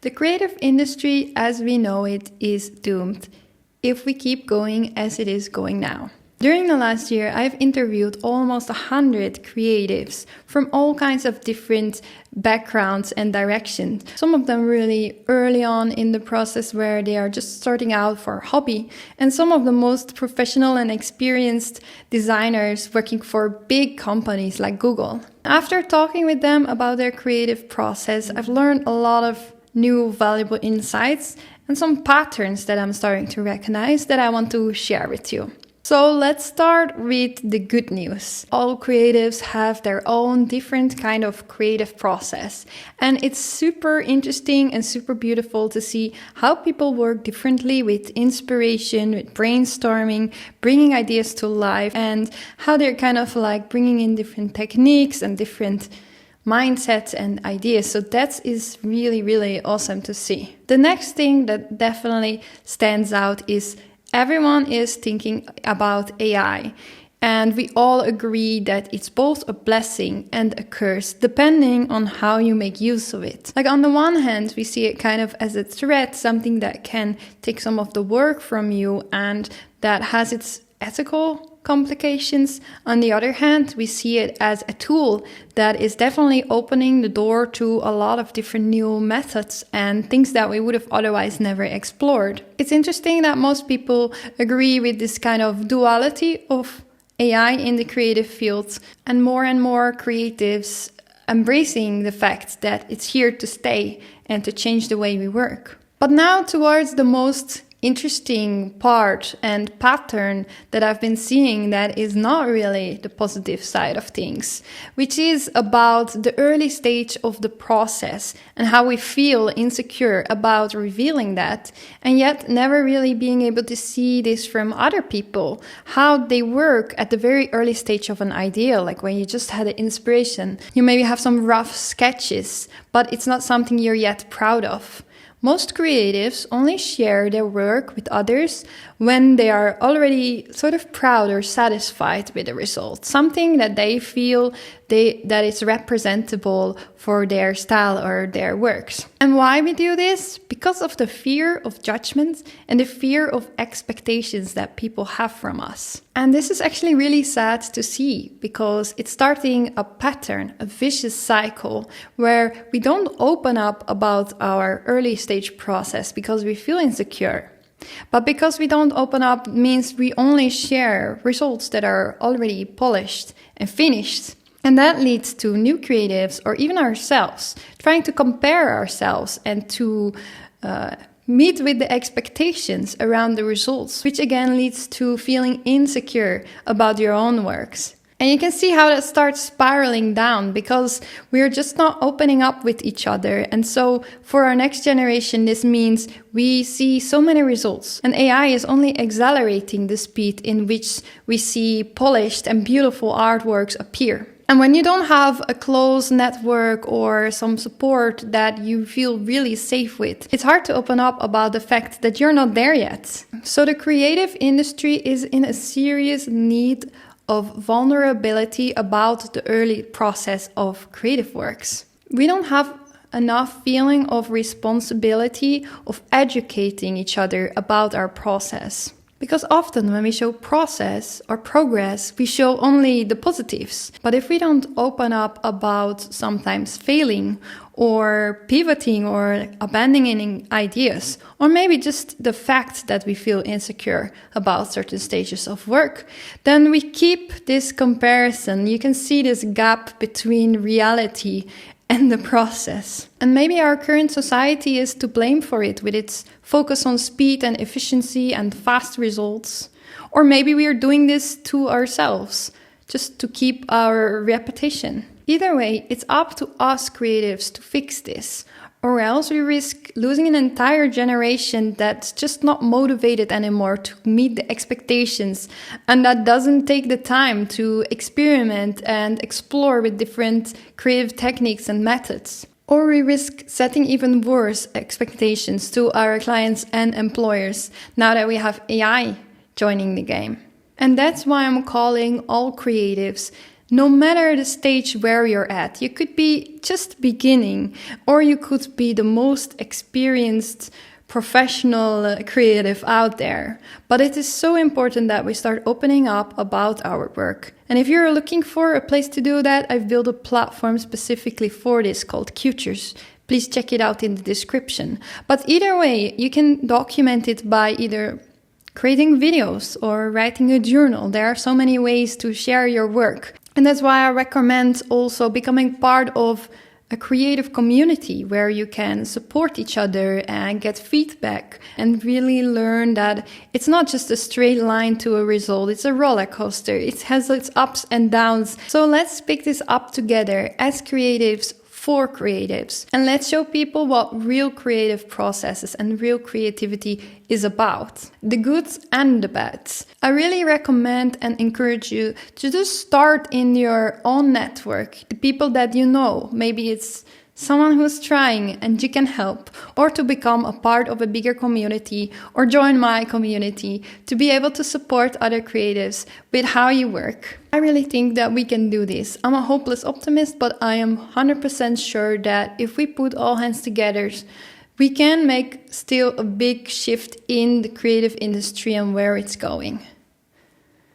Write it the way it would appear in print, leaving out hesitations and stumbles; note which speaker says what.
Speaker 1: The creative industry as we know it is doomed if we keep going as it is going now. During the last year, I've interviewed almost 100 creatives from all kinds of different backgrounds and directions. Some of them really early on in the process where they are just starting out for a hobby, and some of the most professional and experienced designers working for big companies like Google. After talking with them about their creative process, I've learned a lot of new valuable insights and some patterns that I'm starting to recognize that I want to share with you. So let's start with the good news. All creatives have their own different kind of creative process. And it's super interesting and super beautiful to see how people work differently with inspiration, with brainstorming, bringing ideas to life, and how they're kind of like bringing in different techniques and different mindsets and ideas. So that is really, really awesome to see. The next thing that definitely stands out is everyone is thinking about AI, and we all agree that it's both a blessing and a curse, depending on how you make use of it. Like on the one hand, we see it kind of as a threat, something that can take some of the work from you and that has its ethical complications. On the other hand, we see it as a tool that is definitely opening the door to a lot of different new methods and things that we would have otherwise never explored. It's interesting that most people agree with this kind of duality of AI in the creative field, and more creatives embracing the fact that it's here to stay and to change the way we work. But now towards the most interesting part and pattern that I've been seeing that is not really the positive side of things, which is about the early stage of the process and how we feel insecure about revealing that, and yet never really being able to see this from other people, how they work at the very early stage of an idea, like when you just had an inspiration. You maybe have some rough sketches, but it's not something you're yet proud of. Most creatives only share their work with others when they are already sort of proud or satisfied with the result, something that they feel that is representable for their style or their works. And why we do this? Because of the fear of judgment and the fear of expectations that people have from us. And this is actually really sad to see, because it's starting a pattern, a vicious cycle, where we don't open up about our early stage process because we feel insecure. But because we don't open up means we only share results that are already polished and finished. And that leads to new creatives, or even ourselves, trying to compare ourselves and to meet with the expectations around the results, which again leads to feeling insecure about your own works. And you can see how that starts spiraling down, because we're just not opening up with each other. And so for our next generation, this means we see so many results. And AI is only accelerating the speed in which we see polished and beautiful artworks appear. And when you don't have a close network or some support that you feel really safe with, it's hard to open up about the fact that you're not there yet. So the creative industry is in a serious need of vulnerability about the early process of creative works. We don't have enough feeling of responsibility of educating each other about our process. Because often when we show process or progress, we show only the positives. But if we don't open up about sometimes failing or pivoting or abandoning ideas, or maybe just the fact that we feel insecure about certain stages of work, then we keep this comparison. You can see this gap between reality and the process. And maybe our current society is to blame for it, with its focus on speed and efficiency and fast results. Or maybe we are doing this to ourselves, just to keep our reputation. Either way, it's up to us creatives to fix this, or else we risk losing an entire generation that's just not motivated anymore to meet the expectations, and that doesn't take the time to experiment and explore with different creative techniques and methods. Or we risk setting even worse expectations to our clients and employers now that we have AI joining the game. And that's why I'm calling all creatives No matter the stage where you're at, you could be just beginning, or you could be the most experienced professional creative out there. But it is so important that we start opening up about our work. And if you're looking for a place to do that, I've built a platform specifically for this called Futures. Please check it out in the description. But either way, you can document it by either creating videos or writing a journal. There are so many ways to share your work. And that's why I recommend also becoming part of a creative community where you can support each other and get feedback and really learn that it's not just a straight line to a result. It's a roller coaster. It has its ups and downs. So let's pick this up together as creatives for creatives. And let's show people what real creative processes and real creativity is about. The goods and the bads. I really recommend and encourage you to just start in your own network. The people that you know. Maybe it's someone who's trying and you can help, or to become a part of a bigger community or join my community to be able to support other creatives with how you work. I really think that we can do this. I'm a hopeless optimist, but I am 100% sure that if we put all hands together, we can make still a big shift in the creative industry and where it's going.